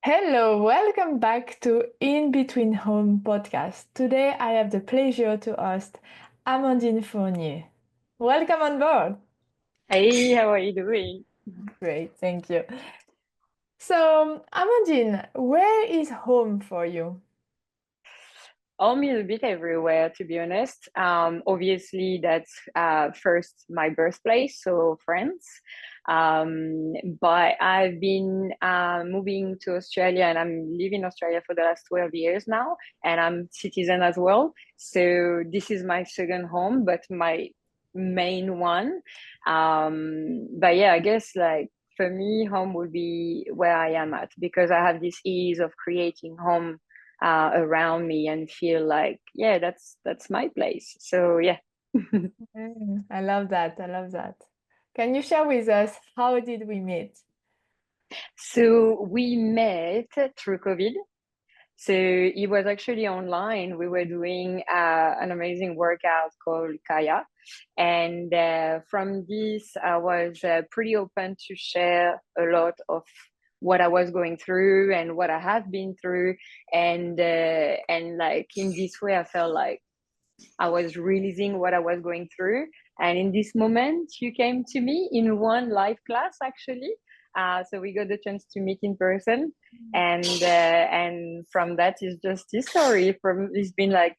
Hello, welcome back to In Between Home podcast. Today I have the pleasure to host Amandine Fournier. Welcome on board. Hey, how are you doing? Great, thank you. So, Amandine, where is home for you? Home is a bit everywhere, to be honest. Obviously, that's first my birthplace, so France. But I've been moving to Australia, and I'm living in Australia for the last 12 years now, and I'm citizen as well. So this is my second home, but my main one. But yeah, I guess like for me, home would be where I am at because I have this ease of creating home around me and feel like, yeah, that's my place. So yeah. I love that. I love that. Can you share with us how did we meet? So we met through COVID. So it was actually online. We were doing an amazing workout called Kaya. And from this, I was pretty open to share a lot of what I was going through and what I have been through. And like in this way, I felt like I was releasing what I was going through. And in this moment, you came to me in one live class, actually. So we got the chance to meet in person, and from that is just history. From it's been like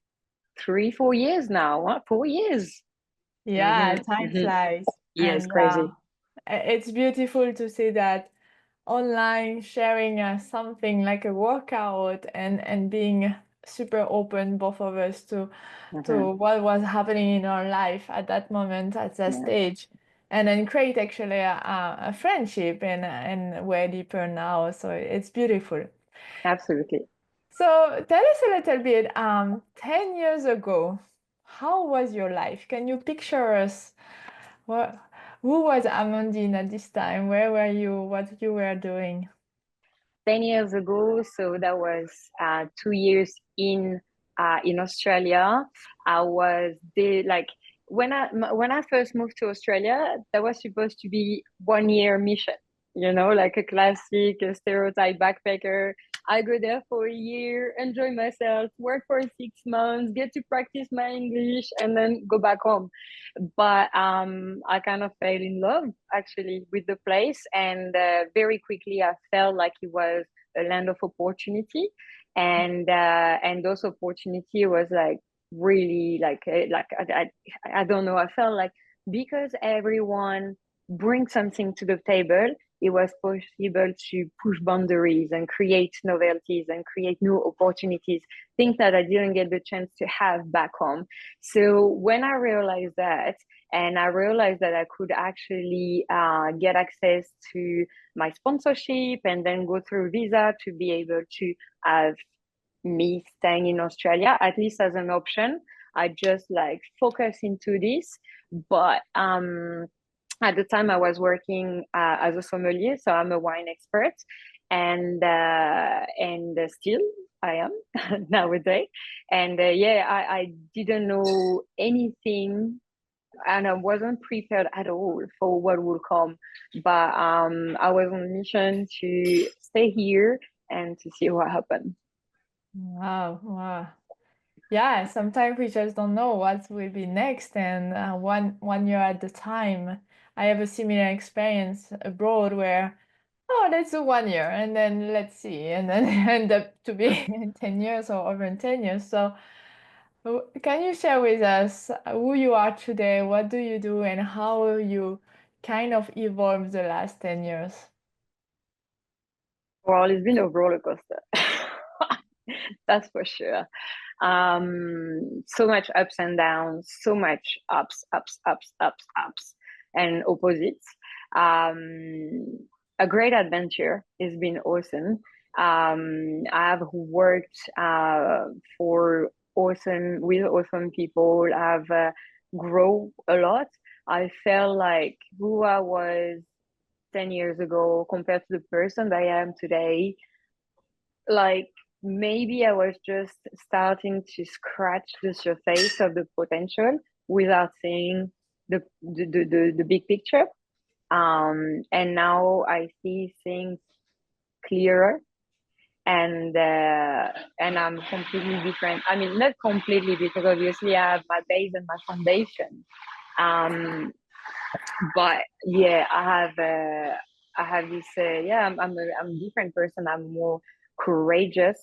3, 4 years now. What 4 years? Yeah, Mm-hmm, time mm-hmm. flies. Yes, And crazy. it's beautiful to see that online sharing something like a workout and being super open, both of us, Mm-hmm. to what was happening in our life at that moment, at that Yeah, stage, and then create actually a friendship and way deeper now. So it's beautiful. absolutely. So tell us a little bit, 10 years ago, how was your life? Can you picture us? What, who was Amandine at this time? Where were you? What you were doing? 10 years ago, so that was 2 years in Australia. I was there like when I first moved to Australia, that was supposed to be 1 year mission, like a classic stereotype backpacker. I go there for a year, enjoy myself, work for 6 months, get to practice my English, and then go back home. But I kind of fell in love actually with the place, and very quickly I felt like it was a land of opportunity, and those opportunity was like really I don't know. I felt like because everyone brings something to the table, it was possible to push boundaries and create novelties and create new opportunities, things that I didn't get the chance to have back home. So when I realized that, and I realized that I could actually get access to my sponsorship and then go through visa to be able to have me staying in Australia, at least as an option. I just like focus into this. But at the time I was working as a sommelier, so I'm a wine expert, and still I am nowadays. And yeah, I didn't know anything, and I wasn't prepared at all for what would come. But I was on a mission to stay here and to see what happened. Wow, wow. Yeah, sometimes we just don't know what will be next, and one year at the time. I have a similar experience abroad where, oh, let's do 1 year and then let's see, and then end up to be 10 years or over 10 years. So, can you share with us who you are today, what do you do, and how you kind of evolved the last 10 years? Well, it's been a roller coaster. That's for sure. So much ups and downs, so much ups, ups, ups, ups, ups, and opposites. Um, a great adventure. It's been awesome. I've worked for awesome with awesome people. I've grown a lot. I felt like who I was 10 years ago compared to the person that I am today, like maybe I was just starting to scratch the surface of the potential without seeing the big picture. And now I see things clearer, and I'm completely different. I mean, not completely, because obviously I have my base and my foundation. Um, but yeah, I have this yeah, I'm a different person. I'm more courageous.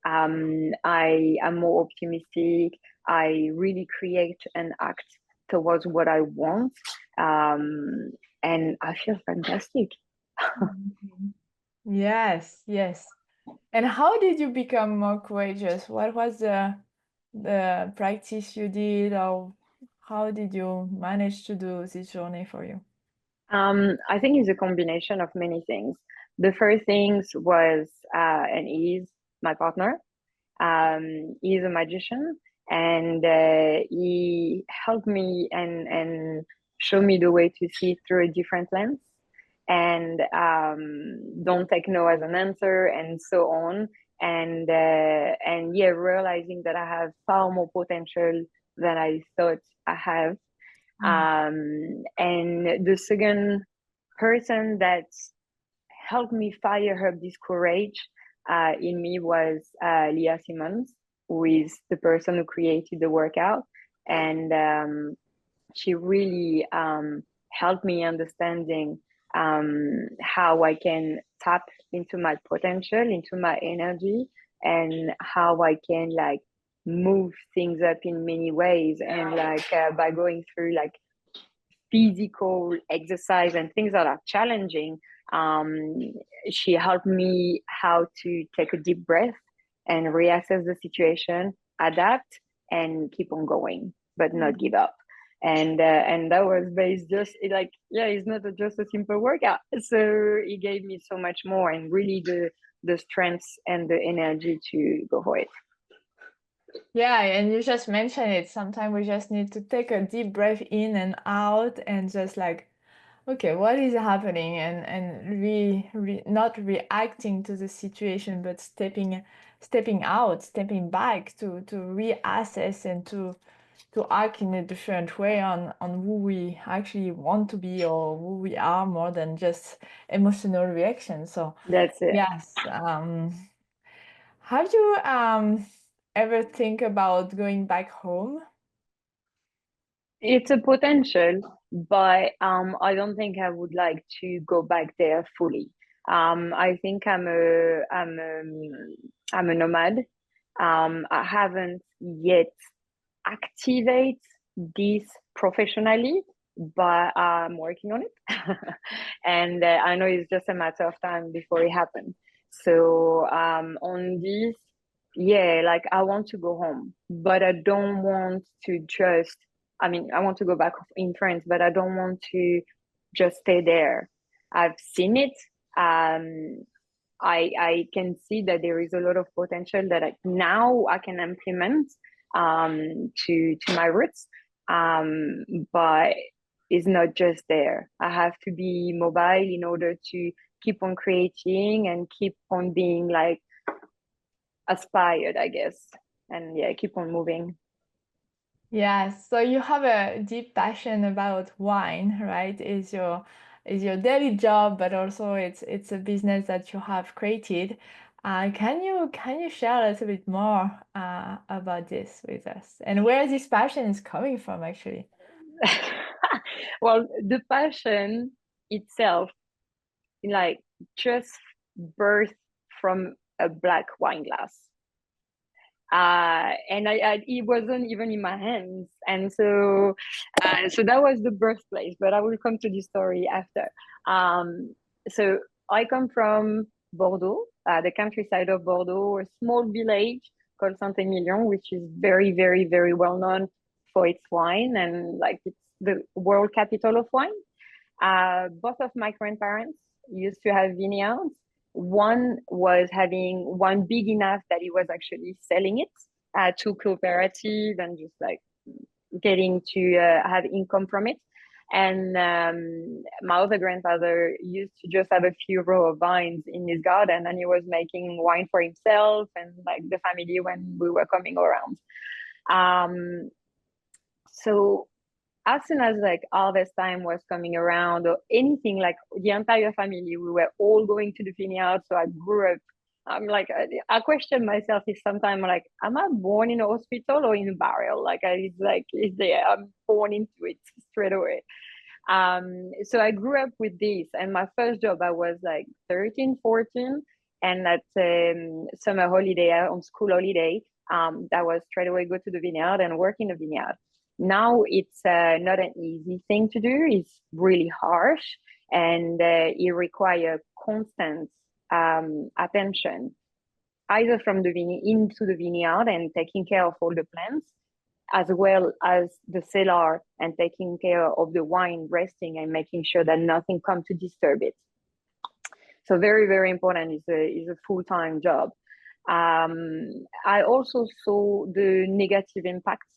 I am more optimistic. I really create and act towards what I want. Um, and I feel fantastic. Mhm. Yes, yes. And how did you become more courageous? What was the practice you did, or how did you manage to do this journey for you? I think it's a combination of many things. The first things was and is my partner. He's a magician, and he helped me and show me the way to see through a different lens, and don't take no as an answer, and so on. And yeah, realizing that I have far more potential than I thought I have. Mm. And the second person that helped me fire up this courage in me was Leah Simmons, who is the person who created the workout. And she really helped me understanding how I can tap into my potential, into my energy, and how I can like move things up in many ways. And like by going through like physical exercise and things that are challenging, um, she helped me how to take a deep breath and reassess the situation, adapt, and keep on going, but not give up. And that was based just like, yeah, it's not just a simple workout. So it gave me so much more, and really the strength and the energy to go for it. Yeah, and you just mentioned it. Sometimes we just need to take a deep breath in and out and just like, okay, what is happening? And not reacting to the situation, but stepping out, stepping back to reassess and to act in a different way on who we actually want to be or who we are more than just emotional reaction. So That's it. yes, have you ever think about going back home? It's a potential, but I don't think I would like to go back there fully. I think I'm a nomad. I haven't yet activate this professionally, but I'm working on it. And I know it's just a matter of time before it happens. So on this, yeah, like I want to go home, but I don't want to just, I mean, I want to go back in France, but I don't want to just stay there. I've seen it. Um, I can see that there is a lot of potential that now I can implement to my roots. Um, but it's not just there. I have to be mobile in order to keep on creating and keep on being like aspired, I guess. And yeah, keep on moving. Yes, so you have a deep passion about wine, right? Is your daily job, but also it's a business that you have created. Can you share a little bit more about this with us and where this passion is coming from, actually? Well, the passion itself, like, just birthed from a black wine glass. And it wasn't even in my hands, and so that was the birthplace. But I will come to the story after. Um, so I come from Bordeaux, the countryside of Bordeaux, a small village called Saint-Emilion, which is very, very, very well known for its wine, and like it's the world capital of wine. Both of my grandparents used to have vineyards. One was having one big enough that he was actually selling it to cooperative and just like getting to have income from it. And my other grandfather used to just have a few row of vines in his garden, and he was making wine for himself and like the family when we were coming around. Um, so as soon as like harvest time was coming around or anything, like the entire family, we were all going to the vineyard. So I grew up I'm like, I question myself if sometimes like, am I born in a hospital or in a barrel? Is there? I'm born into it straight away. So I grew up with this, and my first job, I was like 13, 14, and at summer holiday, on school holiday, that was straight away go to the vineyard and work in the vineyard. Now it's not an easy thing to do. It's really harsh, and it requires constant attention, either from the into the vineyard and taking care of all the plants, as well as the cellar and taking care of the wine resting and making sure that nothing comes to disturb it. So very, very important. Is a full-time job. I also saw the negative impacts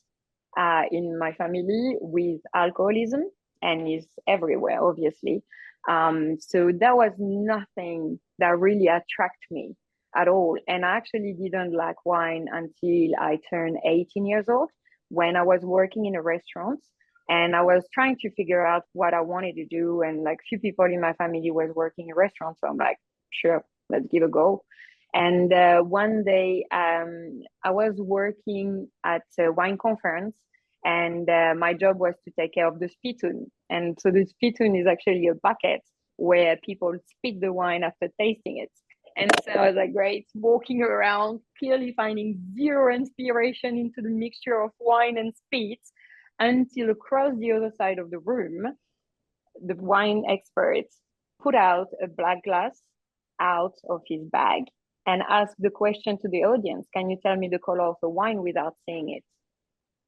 in my family with alcoholism, and is everywhere, obviously. So that was nothing that really attracted me at all. And I actually didn't like wine until I turned 18 years old, when I was working in a restaurant, and I was trying to figure out what I wanted to do. And like few people in my family was working in restaurants, so I'm like, sure, let's give a go. And one day, I was working at a wine conference, and my job was to take care of the spittoon. And so the spittoon is actually a bucket where people spit the wine after tasting it. And so I was like, great, walking around, clearly finding zero inspiration into the mixture of wine and spit, until across the other side of the room, the wine expert put out a black glass out of his bag and asked the question to the audience, can you tell me the color of the wine without saying it?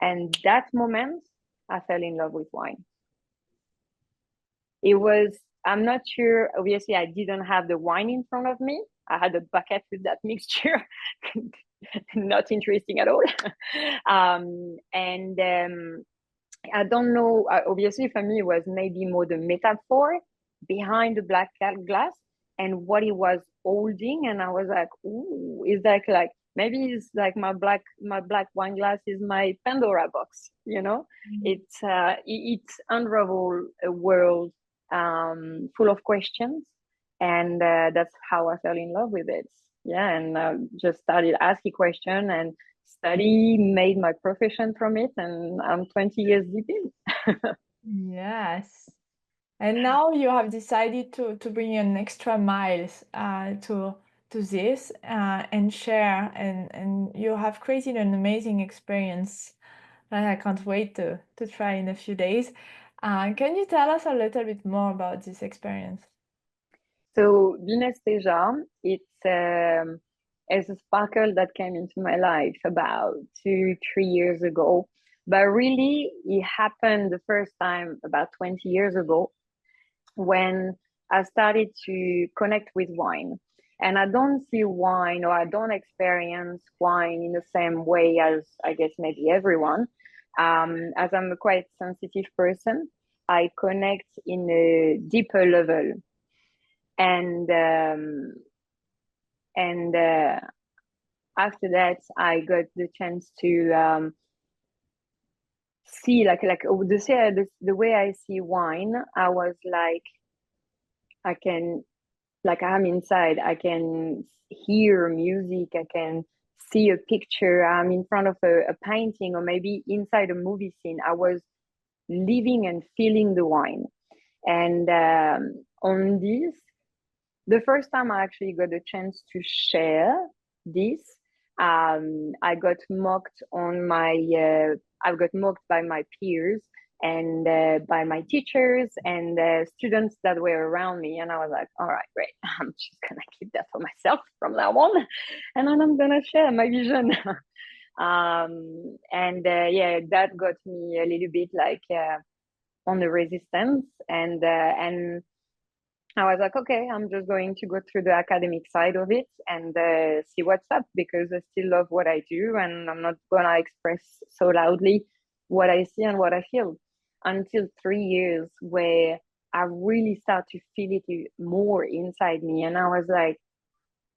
And that moment, I fell in love with wine. It was, I'm not sure, obviously, I didn't have the wine in front of me. I had a bucket with that mixture. Not interesting at all. I don't know, obviously, for me, it was maybe more the metaphor behind the black glass and what it was holding. And I was like, ooh, is that like, maybe it's like my black wine glass is my Pandora box, you know? It's unravel a world full of questions, and that's how I fell in love with it. Yeah, and just started asking questions and study, made my profession from it, and I'm 20 years deep in. Yes. And now you have decided to bring an extra miles to this and share, and you have created an amazing experience that I can't wait to try in a few days. Can you tell us a little bit more about this experience? So Vinesthesia, it's a sparkle that came into my life about 2, 3 years ago. But really, it happened the first time about 20 years ago, when I started to connect with wine. And I don't see wine, or I don't experience wine in the same way as, I guess, maybe everyone. As I'm a quite sensitive person, I connect in a deeper level. And after that, I got the chance to see the way I see wine. I was like, I can, like, I'm inside. I can hear music. I can see a picture. I'm in front of a painting, or maybe inside a movie scene. I was living and feeling the wine. And on this, the first time I actually got a chance to share this, I got mocked on I got mocked by my peers, and by my teachers and students that were around me. And I was like, all right, great. I'm just going to keep that for myself from now on. And then I'm going to share my vision. Yeah, that got me a little bit like on the resistance. And I was like, okay, I'm just going to go through the academic side of it and see what's up, because I still love what I do, and I'm not going to express so loudly what I see and what I feel, until 3 years where I really start to feel it more inside me. And I was like,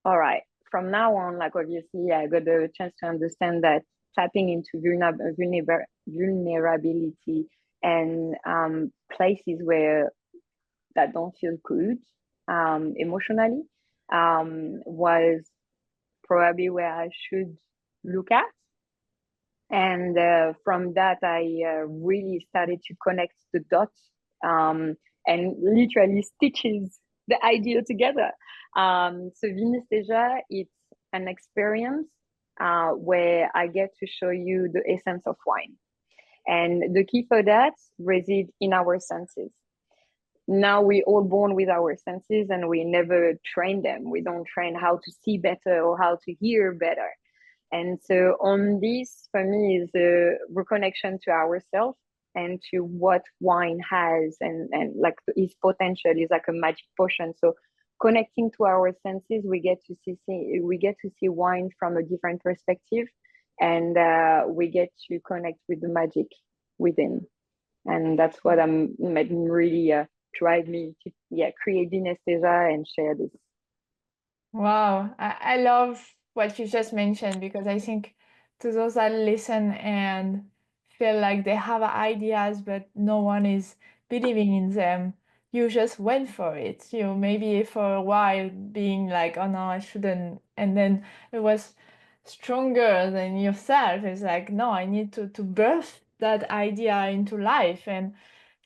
all right, from now on, like, obviously, I got the chance to understand that tapping into vulnerability and places where that don't feel good emotionally was probably where I should look at. And from that, I really started to connect the dots, and literally stitches the idea together. So Vinesthesia, it's an experience where I get to show you the essence of wine. And the key for that resides in our senses. Now we all born with our senses and we never train them. We don't train how to see better or how to hear better. And so on this, for me, is a reconnection to ourselves and to what wine has, and like its potential is like a magic potion. So connecting to our senses, we get to see wine from a different perspective, and we get to connect with the magic within. And that's what I'm made me really drive me to create Vinesthesia and share this. Wow, I love what you just mentioned because I think to those that listen and feel like they have ideas but no one is believing in them, you just went for it. You maybe for a while being like, oh no, I shouldn't, and then it was stronger than yourself. It's like, no, I need to birth that idea into life. And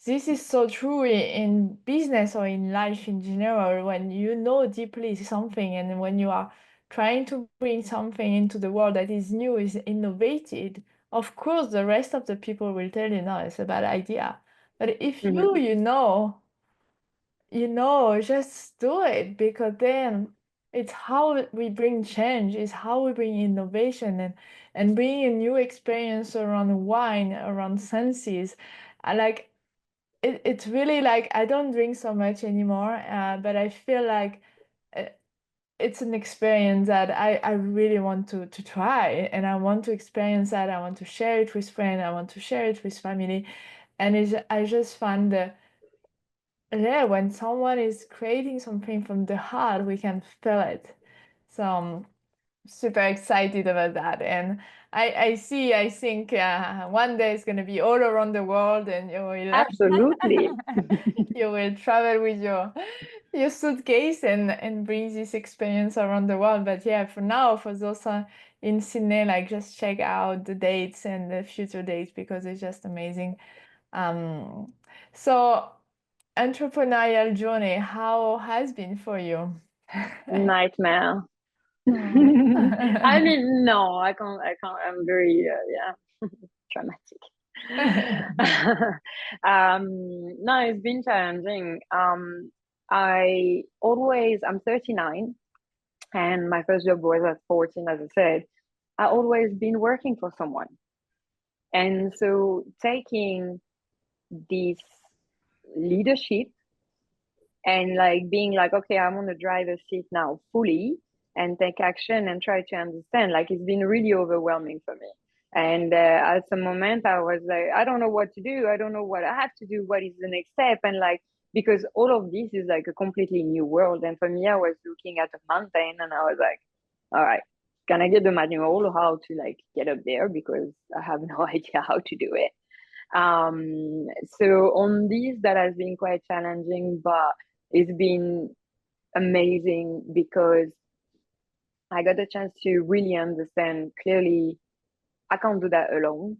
this is so true in business or in life in general, when you know deeply something and when you are trying to bring something into the world that is new, is innovated, of course, the rest of the people will tell you, no, it's a bad idea. But if Mm-hmm. just do it, because then it's how we bring change, it's how we bring innovation and bring a new experience around wine, around senses. I like it's really like I don't drink so much anymore, but I feel like uh, it's an experience that I really want to try, and I want to experience that. I want to share it with friends. I want to share it with family, and I just find that yeah, when someone is creating something from the heart, we can feel it. So I'm super excited about that, and I think one day it's gonna be all around the world, and you will Absolutely. you will travel with your suitcase and bring this experience around the world. But yeah, for now, for those in Sydney, like just check out the dates and the future dates because it's just amazing. Um, so entrepreneurial journey, how has been for you? Nightmare. Oh. I mean, no, I can't. I'm very, dramatic. No, it's been challenging. I'm 39, and my first job was at 14, as I said. I always been working for someone. And so taking this leadership and like being like, okay, I'm on the driver's seat now fully and take action and try to understand, like it's been really overwhelming for me. And at some moment I was like, I don't know what to do, I don't know what I have to do, what is the next step, and like, because all of this is like a completely new world. And for me, I was looking at a mountain and I was like, all right, can I get the manual how to like get up there, because I have no idea how to do it. So on this, that has been quite challenging, but it's been amazing because I got a chance to really understand clearly I can't do that alone.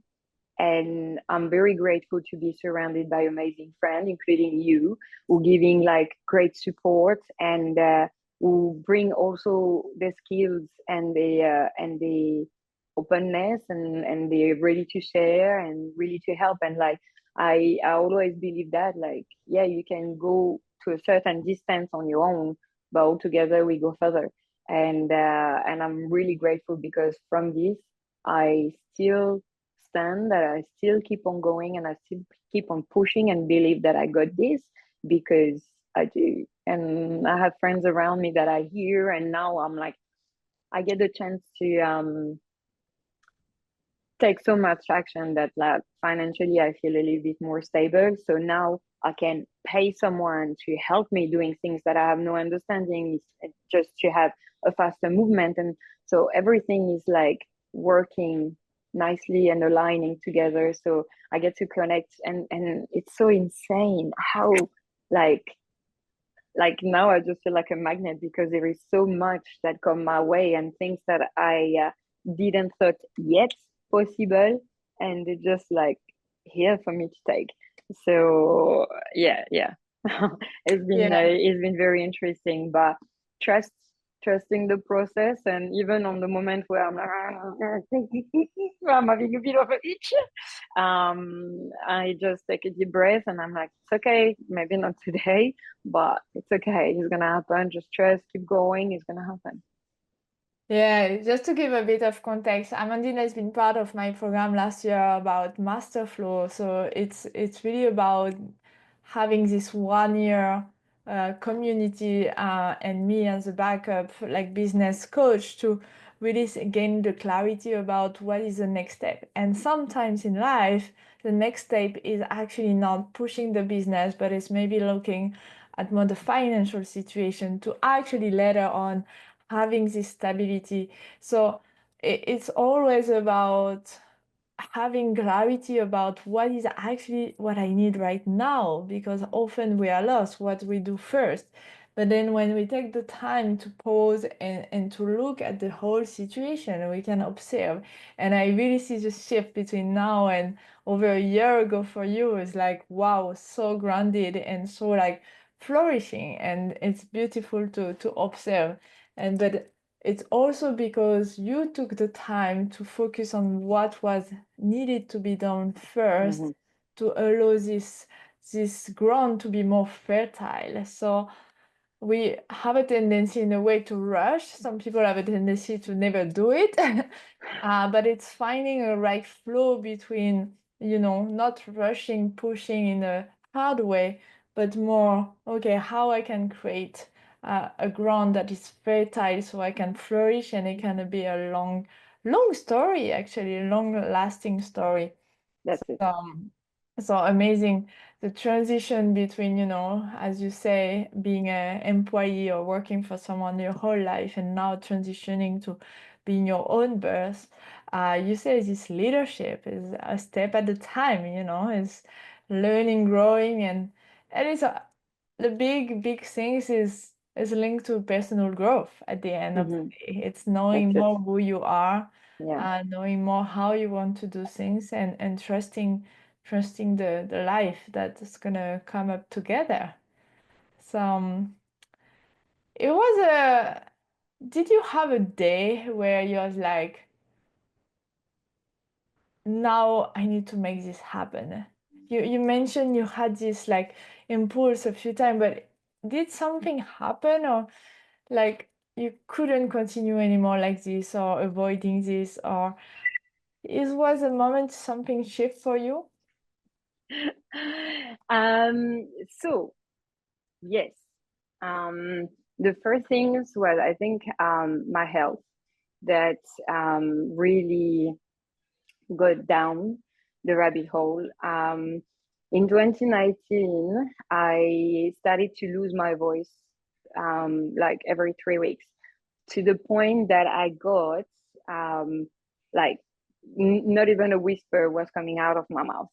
And I'm very grateful to be surrounded by amazing friends, including you, who giving like great support, and who bring also the skills and the openness, and they're ready to share and really to help. And like I always believe that, like, yeah, you can go to a certain distance on your own, but all together we go further. And I'm really grateful because from this I still stand, that I still keep on going, and I still keep on pushing and believe that I got this, because I do. And I have friends around me that I hear, and now I'm like, I get the chance to take so much action that like financially I feel a little bit more stable. So now I can pay someone to help me doing things that I have no understanding, just to have a faster movement. And so everything is like working nicely and aligning together. So I get to connect, and it's so insane how like like now I just feel like a magnet because there is so much that come my way and things that I didn't thought yet possible, and it's just like here for me to take. So yeah, Yeah. it's been very interesting, but trust trusting the process, and even on the moment where I'm like, I'm having a bit of a itch, I just take a deep breath and I'm like, it's okay, maybe not today, but it's okay. It's gonna happen. Just trust, keep going. It's gonna happen. Yeah, just to give a bit of context, Amandine has been part of my program last year about master flow. So it's really about having this 1 year community and me as a backup, like business coach, to really gain the clarity about what is the next step. And sometimes in life, the next step is actually not pushing the business, but it's maybe looking at more the financial situation to actually later on having this stability. So it's always about having clarity about what is actually what I need right now, because often we are lost what we do first. But then when we take the time to pause and to look at the whole situation, we can observe. And I really see the shift between now and over a year ago for you is like, wow, so grounded and so like flourishing. And it's beautiful to observe. And but it's also because you took the time to focus on what was needed to be done first Mm-hmm. to allow this ground to be more fertile. So we have a tendency in a way to rush. Some people have a tendency to never do it. But it's finding a right flow between, not rushing, pushing in a hard way, but more, okay, how I can create a ground that is fertile so I can flourish and it can be a long story, actually, a long lasting story. That's it. Um, so amazing the transition between, as you say, being an employee or working for someone your whole life and now transitioning to being your own boss. You say this leadership is a step at a time, is learning, growing, and the big things is linked to personal growth at the end of the Mm-hmm. day. It's knowing That's it. more who you are, Yeah, knowing more how you want to do things and trusting the life that's gonna come up together. So it was a did you have a day where you was like, now I need to make this happen? You mentioned you had this like impulse a few times, but did something happen or like you couldn't continue anymore like this or avoiding this or it was a moment something shift for you? so yes. Um, the first things was I think my health that really got down the rabbit hole. In 2019, I started to lose my voice like every 3 weeks to the point that I got like not even a whisper was coming out of my mouth.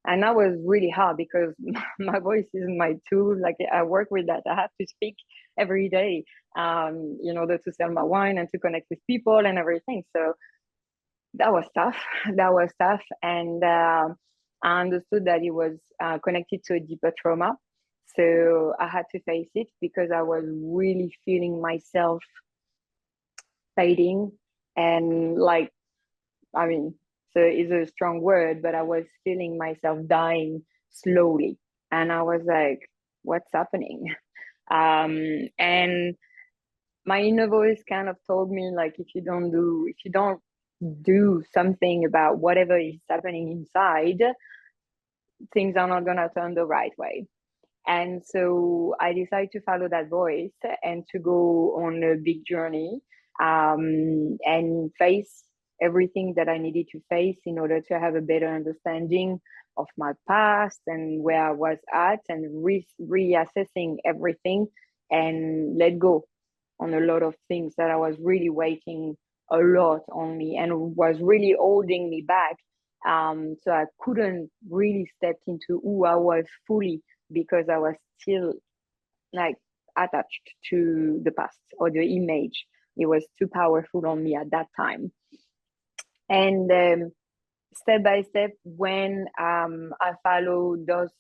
And that was really hard because my voice is my tool. Like I work with that. I have to speak every day in order to sell my wine and to connect with people and everything. So that was tough. That was tough. And I understood that it was connected to a deeper trauma. So I had to face it because I was really feeling myself fading. And like, I mean, so it's a strong word, but I was feeling myself dying slowly. And I was like, what's happening? And my inner voice kind of told me like if you don't do something about whatever is happening inside, things are not gonna turn the right way. And so I decided to follow that voice and to go on a big journey and face everything that I needed to face in order to have a better understanding of my past and where I was at and reassessing everything and let go on a lot of things that I was really waiting a lot on me and was really holding me back. So I couldn't really step into who I was fully because I was still like attached to the past or the image. It was too powerful on me at that time. And step by step, when I follow those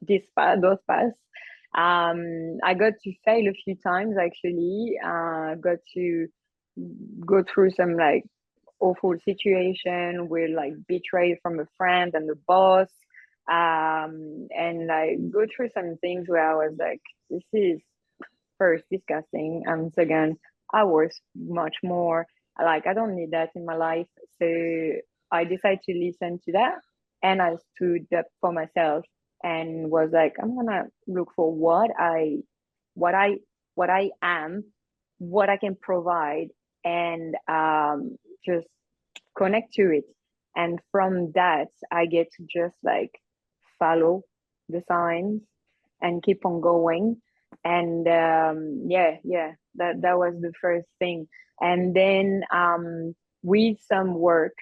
those paths, I got to fail a few times actually. Got to go through some like awful situation with like betrayal from a friend and the boss, and like go through some things where I was like, this is first disgusting, and second, I was much more like, I don't need that in my life. So I decided to listen to that, and I stood up for myself and was like, I'm gonna look for what I what I am, what I can provide, and just connect to it. And from that, I get to just like follow the signs and keep on going. And yeah, that was the first thing. And then with some work,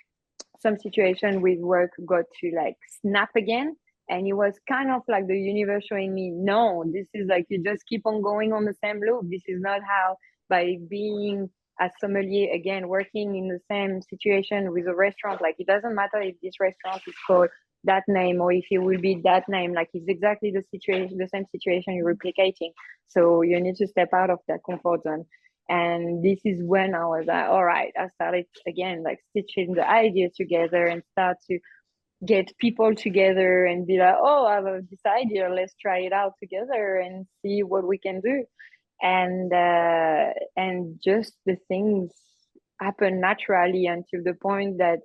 some situation with work got to like snap again. And it was kind of like the universe showing me, no, this is like, you just keep on going on the same loop. This is not how, by being a sommelier, again, working in the same situation with a restaurant, like it doesn't matter if this restaurant is called that name or if it will be that name, like it's exactly the situation, the same situation you're replicating. So you need to step out of that comfort zone. And this is when I was like, all right, I started again, like stitching the ideas together and start to get people together and be like, oh, I have this idea, let's try it out together and see what we can do. And just the things happen naturally until the point that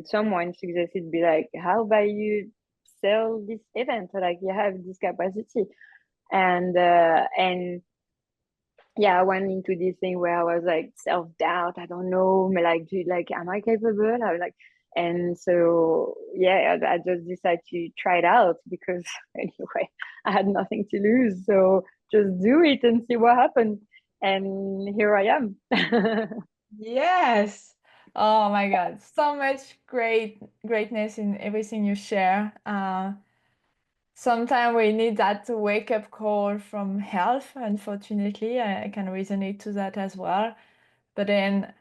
someone suggested, be like, how about you sell this event, like you have this capacity. And yeah, I went into this thing where I was like self-doubt. I don't know, like, am I capable? I was like, and so yeah, I just decided to try it out because anyway, I had nothing to lose. So just do it and see what happens. And here I am. Yes. Oh my God. So much greatness in everything you share. Sometimes we need that wake-up call from health, unfortunately. I can resonate to that as well. But then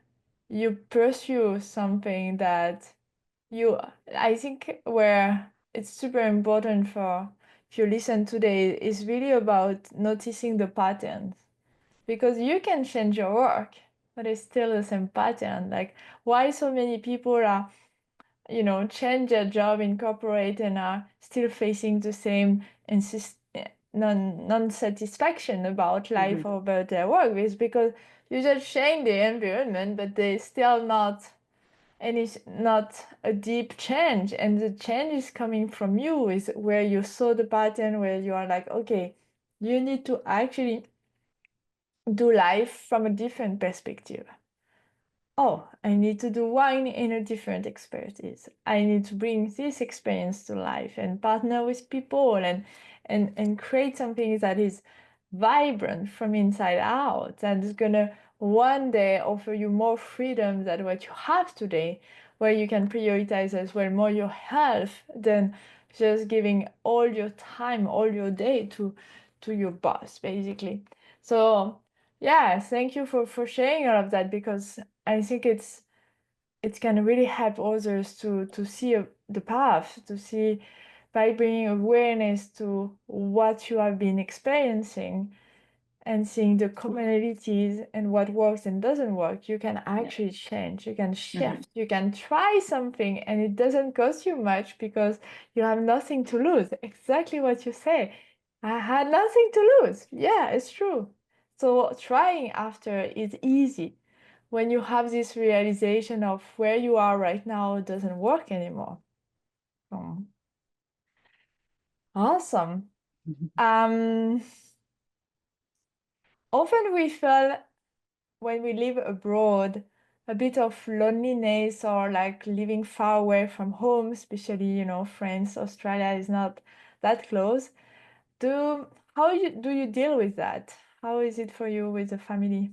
you pursue something that you, I think where it's super important for if you listen today is really about noticing the patterns. Because you can change your work, but it's still the same pattern. Like why so many people are, change their job in corporate and are still facing the same non-satisfaction about life or about their work is because you just change the environment, but they still not, and it's not a deep change. And the change is coming from you, is where you saw the pattern, where you are like, okay, you need to actually do life from a different perspective. Oh, I need to do wine in a different expertise. I need to bring this experience to life and partner with people and create something that is vibrant from inside out, that is gonna one day offer you more freedom than what you have today, where you can prioritize as well more your health than just giving all your time, all your day to your boss, basically. So yeah, thank you for sharing all of that, because I think it can really help others to see the path, to see by bringing awareness to what you have been experiencing and seeing the commonalities and what works and doesn't work. You can actually change, you can shift, you can try something, and it doesn't cost you much because you have nothing to lose. Exactly what you say. I had nothing to lose. Yeah, it's true. So trying after is easy. When you have this realization of where you are right now doesn't work anymore. Oh, awesome. Um, Often we feel when we live abroad a bit of loneliness or like living far away from home, especially, France, Australia is not that close. Do you deal with that? How is it for you with the family?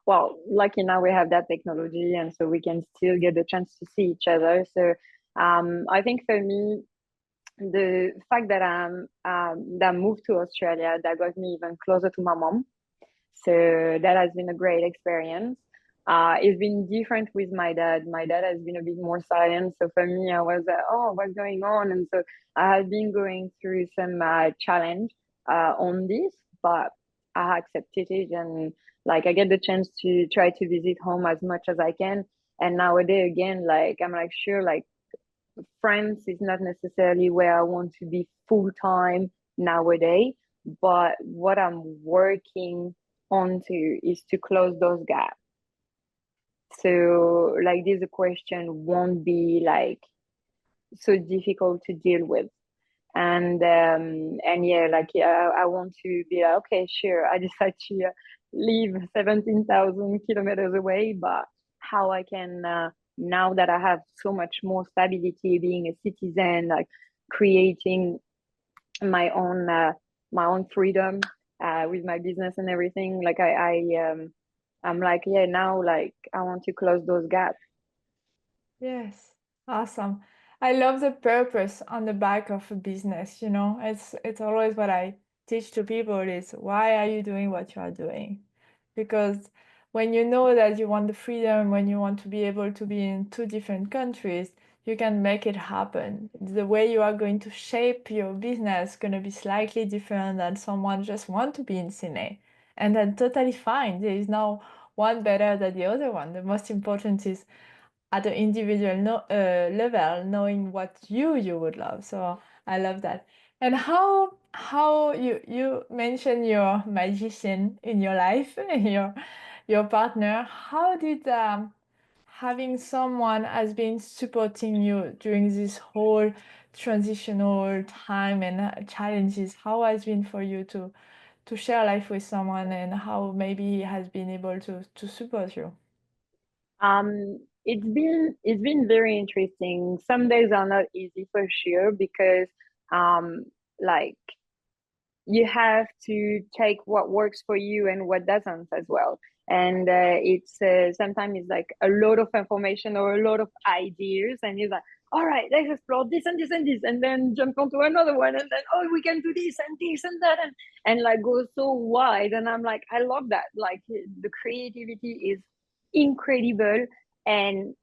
Well, lucky now we have that technology, and so we can still get the chance to see each other. So I think for me, the fact that that I moved to Australia, that got me even closer to my mom. So that has been a great experience. It's been different with my dad. My dad has been a bit more silent. So for me, I was like, oh, what's going on? And so I have been going through some challenge on this, but I accepted it. And like, I get the chance to try to visit home as much as I can. And nowadays, again, like, I'm like, sure, like, France is not necessarily where I want to be full time nowadays, but what I'm working onto is to close those gaps. So like this question won't be like so difficult to deal with. And yeah, like yeah, I want to be like, okay, sure, I decide to live 17,000 kilometers away, but how I can now that I have so much more stability, being a citizen, like creating my own my own freedom with my business and everything. Like I'm like, yeah, now like I want to close those gaps. Yes, awesome. I love the purpose on the back of a business, you know. It's always what I teach to people is why are you doing what you are doing? Because when you know that you want the freedom, when you want to be able to be in two different countries, you can make it happen. The way you are going to shape your business is going to be slightly different than someone just want to be in Sydney. And that's totally fine. There is no one better than the other one. The most important is at the individual level, knowing what you would love. So I love that. And how you mentioned your magician in your life, your partner. How did having someone has been supporting you during this whole transitional time and challenges? How has been for you to share life with someone, and how maybe he has been able to support you? It's been very interesting. Some days are not easy for sure because um like you have to take what works for you and what doesn't as well. And it's sometimes it's like a lot of information or a lot of ideas, and you're like, all right, let's explore this and this and this, and then jump onto another one, and then oh, we can do this and that, and like go so wide. And I'm like, I love that. Like the creativity is incredible and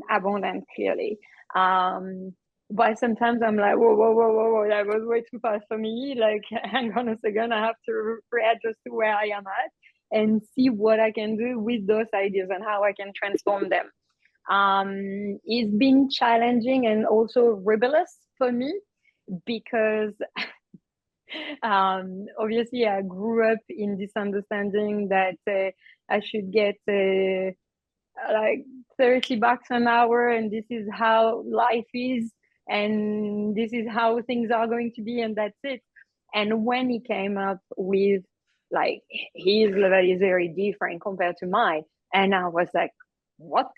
abundant, clearly. But sometimes I'm like, whoa, whoa, whoa, whoa, whoa, that was way too fast for me. Like, hang on a second, I have to readjust to where I am at and see what I can do with those ideas and how I can transform them. It's been challenging and also rebellious for me because obviously I grew up in this understanding that I should get like 30 bucks an hour, and this is how life is, and this is how things are going to be, and that's it. And when he came up with like his level is very different compared to mine, and I was like, what?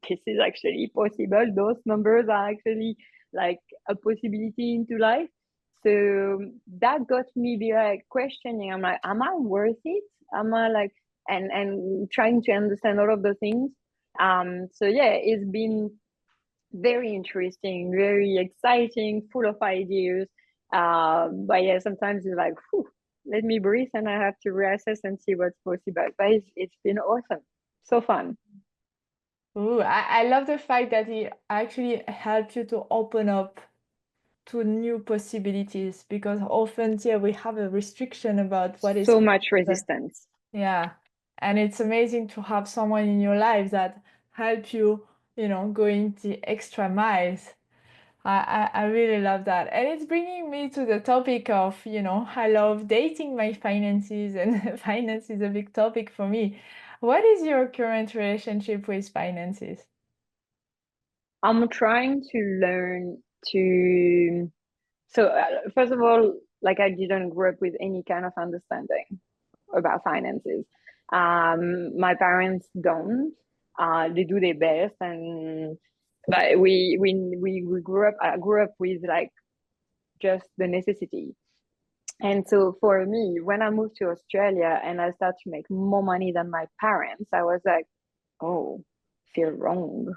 This is actually possible. Those numbers are actually like a possibility into life. So that got me be like questioning. I'm like, am I worth it? Am I like, and trying to understand all of the things. So yeah, it's been very interesting, very exciting, full of ideas. But yeah, sometimes it's like, whew, let me breathe, and I have to reassess and see what's possible. But it's been awesome, so fun. Ooh, I love the fact that he actually helped you to open up to new possibilities because often, yeah, we have a restriction about what is So much possible. resistance. Yeah. And it's amazing to have someone in your life that help you, going the extra miles. I really love that. And it's bringing me to the topic of, I love dating my finances, and finance is a big topic for me. What is your current relationship with finances? I'm trying to learn to. So first of all, like I didn't grow up with any kind of understanding about finances. My parents don't. They do their best, and but we grew up. I grew up with like just the necessity. And so for me, when I moved to Australia and I started to make more money than my parents, I was like, oh, feel wrong.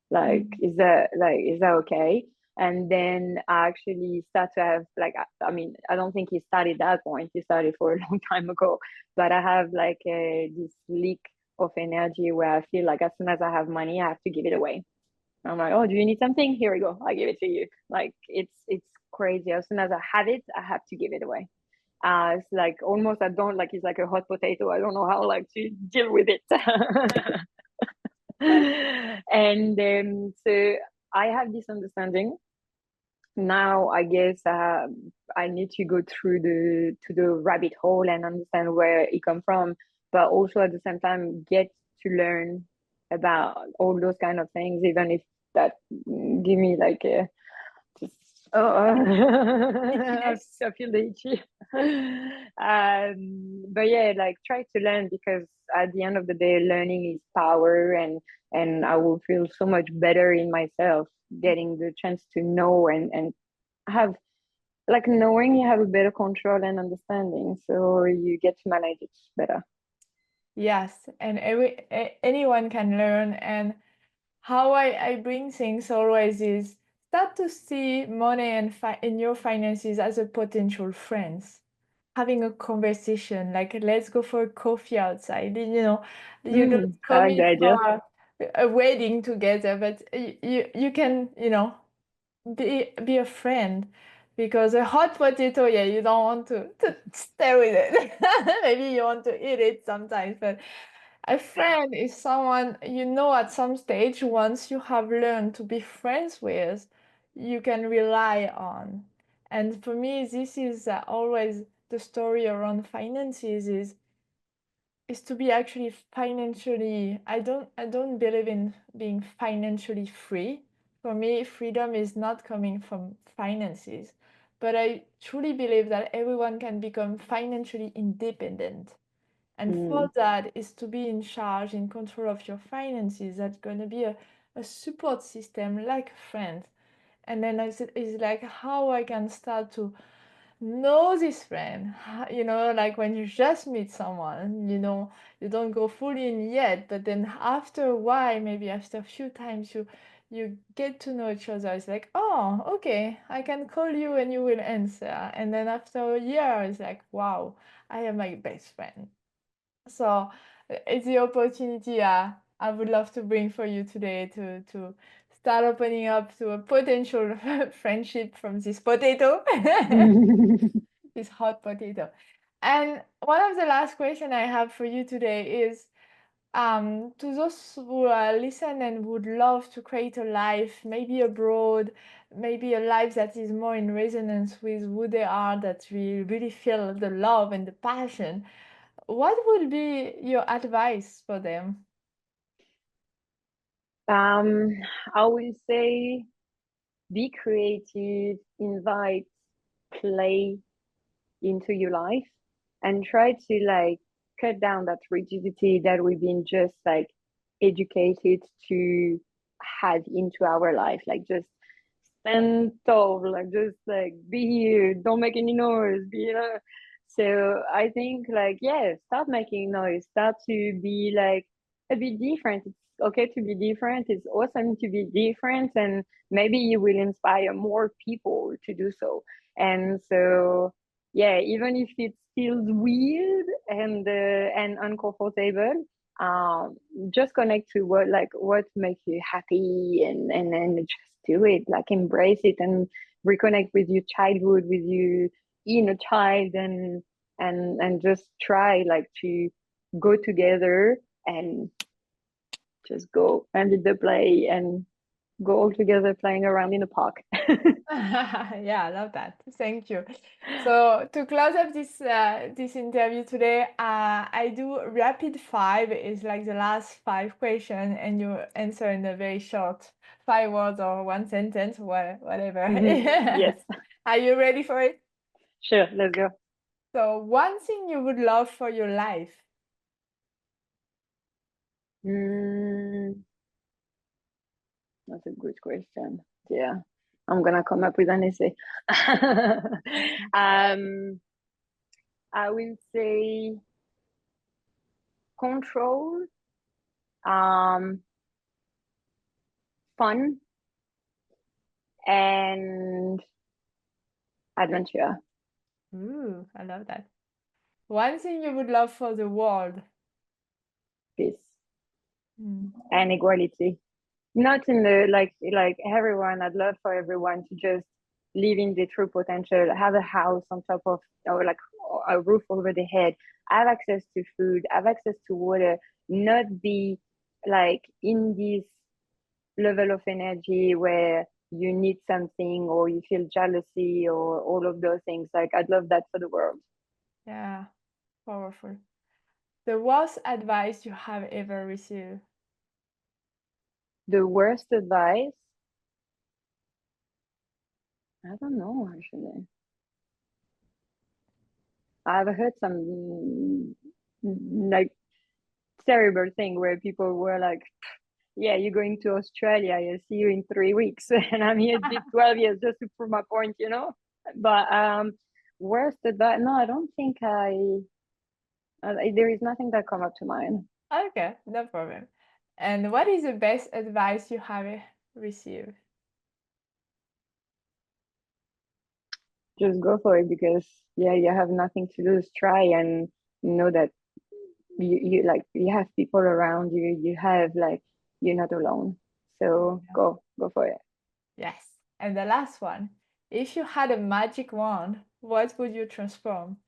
Like, Mm. is that okay? And then I actually start to have like, I mean, I don't think he started that point. He started for a long time ago, but I have like this leak of energy where I feel like as soon as I have money, I have to give it away. I'm like, oh, do you need something? Here we go. I give it to you. Like it's crazy. As soon as I have it, I have to give it away. It's like almost I don't like it's like a hot potato. I don't know how like to deal with it. And so I have this understanding now. I guess I need to go through the rabbit hole and understand where it come from, but also at the same time get to learn about all those kind of things, even if that give me like a just oh, Itchiness. I feel the itchy. But yeah, like try to learn because at the end of the day, learning is power, and I will feel so much better in myself getting the chance to know and have like knowing you have a better control and understanding, so you get to manage it better. Yes, and anyone can learn. And how I bring things always is start to see money and in your finances as a potential friends. Having a conversation, like let's go for a coffee outside. You don't I like the commit idea. for a wedding together, but you can, be a friend. Because a hot potato, yeah, you don't want to stay with it. Maybe you want to eat it sometimes, but a friend is someone at some stage, once you have learned to be friends with, you can rely on. And for me, this is always the story around finances is to be actually financially. I don't believe in being financially free. For me, freedom is not coming from finances, but I truly believe that everyone can become financially independent. And Mm. for that is to be in charge, in control of your finances. That's going to be a support system like a friend. And then it's like how I can start to know this friend. Like when you just meet someone, you don't go fully in yet, but then after a while, maybe after a few times, you get to know each other. It's like, oh, okay, I can call you and you will answer. And then after a year, it's like, wow, I am my best friend. So it's the opportunity I would love to bring for you today to start opening up to a potential friendship from this potato, this hot potato. And one of the last question I have for you today is to those who listen and would love to create a life, maybe abroad, maybe a life that is more in resonance with who they are, that we really feel the love and the passion. What would be your advice for them? um I will say be creative, invite play into your life, and try to like cut down that rigidity that we've been just like educated to have into our life. Like just stand tall, like just like be here, don't make any noise, so I think like yeah, start making noise, start to be like a bit different. It's okay to be different, it's awesome to be different, and maybe you will inspire more people to do so. And so yeah, even if it feels weird and uncomfortable, um just connect to what makes you happy, and just do it, like embrace it and reconnect with your childhood, with your inner child, and just try like to go together and just go and did the play and go all together playing around in the park. Yeah, I love that. Thank you. So to close up this interview today, I do rapid five. Is like the last five question, and you answer in a very short 5 words or one sentence, whatever. Yes, Are you ready for it? sure, let's go. So one thing you would love for your life. mm, that's a good question. Yeah, I'm gonna come up with an essay. um I will say control, um fun, and adventure. Ooh, I love that. One thing you would love for the world. Peace Mm. and equality. Not in the like everyone. I'd love for everyone to just live in their true potential, have a house on top of, or like a roof over their head, have access to food, have access to water, not be like in this level of energy where you need something or you feel jealousy or all of those things. Like I'd love that for the world. Yeah, powerful. The worst advice you have ever received. The worst advice, I don't know actually. I've heard some like terrible thing where people were like, yeah, you're going to Australia, I'll see you in 3 weeks. And I'm here did 12 years just to prove my point, you know? But worst advice, no, I don't think there is nothing that come up to mind. Okay, no problem. And what is the best advice you have received? Just go for it because yeah, you have nothing to lose. Try and know that you like you have people around you. You have like you're not alone. So Yeah. go for it. Yes. And the last one. If you had a magic wand, what would you transform?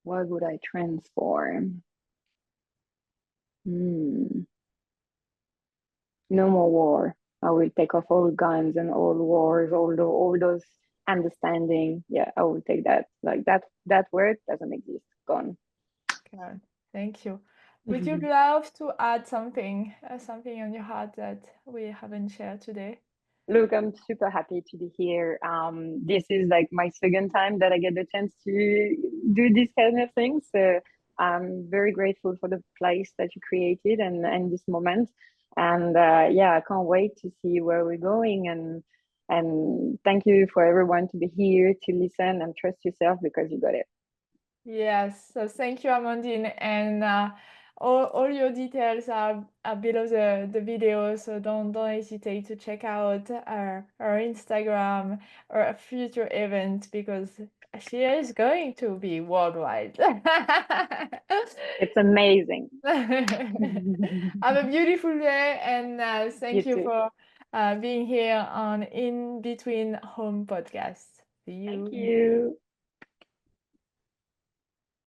What would I transform? Hmm. No more war. I will take off all guns and all wars, all those understanding. Yeah, I will take that. Like that word doesn't exist. Gone. Okay, thank you. Would you love to add something, something on your heart that we haven't shared today? Look, I'm super happy to be here. This is like my second time that I get the chance to do this kind of thing. So I'm very grateful for the place that you created and this moment. And yeah, I can't wait to see where we're going. And thank you for everyone to be here to listen and trust yourself because you got it. Yes, so thank you, Amandine. And all your details are below the video, so don't hesitate to check out our Instagram or a future event because she is going to be worldwide. It's amazing. Have a beautiful day, and You thank you too. for being here on In Between Home podcast. See Thank you. you.